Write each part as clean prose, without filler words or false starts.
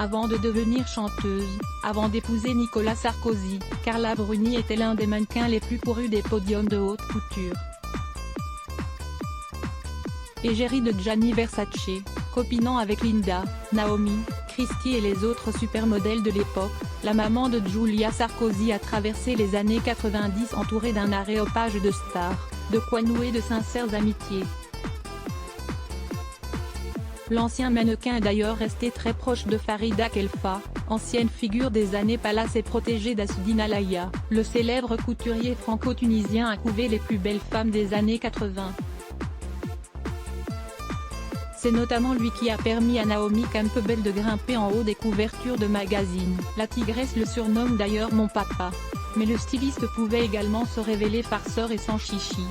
Avant de devenir chanteuse, avant d'épouser Nicolas Sarkozy, Carla Bruni était l'un des mannequins les plus courus des podiums de haute couture. Égérie de Gianni Versace, copinant avec Linda, Naomi, Christie et les autres supermodèles de l'époque, la maman de Giulia Sarkozy a traversé les années 90 entourée d'un aréopage de stars, de quoi nouer de sincères amitiés. L'ancien mannequin est d'ailleurs resté très proche de Farida Khelfa, ancienne figure des années Palace et protégée d'Assoudine Alaya, le célèbre couturier franco-tunisien a couvé les plus belles femmes des années 80. C'est notamment lui qui a permis à Naomi Campbell de grimper en haut des couvertures de magazines. La tigresse le surnomme d'ailleurs mon papa. Mais le styliste pouvait également se révéler farceur et sans chichi.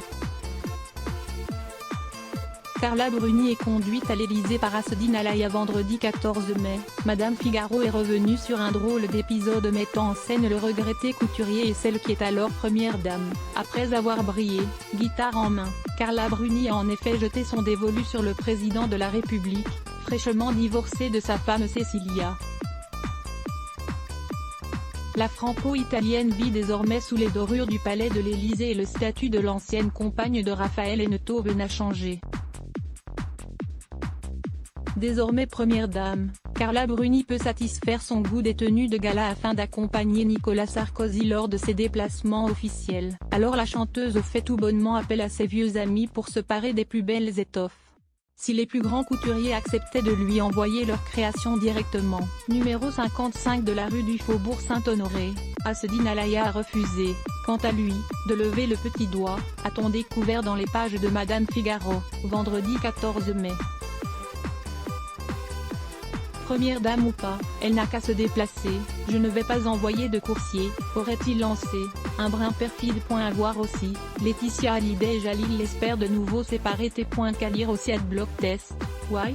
Carla Bruni est conduite à l'Elysée par Assoudine Alaya vendredi 14 mai. Madame Figaro est revenue sur un drôle d'épisode mettant en scène le regretté couturier et celle qui est alors première dame. Après avoir brillé, guitare en main, Carla Bruni a en effet jeté son dévolu sur le président de la République, fraîchement divorcé de sa femme Cecilia. La franco-italienne vit désormais sous les dorures du palais de l'Élysée et le statut de l'ancienne compagne de Raphaël Enthoven a changé. Désormais première dame, Carla Bruni peut satisfaire son goût des tenues de gala afin d'accompagner Nicolas Sarkozy lors de ses déplacements officiels. Alors la chanteuse fait tout bonnement appel à ses vieux amis pour se parer des plus belles étoffes. Si les plus grands couturiers acceptaient de lui envoyer leurs créations directement, numéro 55 de la rue du Faubourg Saint-Honoré, Assoudine Alaya a refusé, quant à lui, de lever le petit doigt, a-t-on découvert dans les pages de Madame Figaro, vendredi 14 mai. Première dame ou pas, elle n'a qu'à se déplacer, je ne vais pas envoyer de coursier, aurait-il lancé, un brin perfide. À voir aussi, Laetitia Hallyday et Jalil l'espèrent de nouveau séparés. Qu'à lire aussi @blogtest. Why?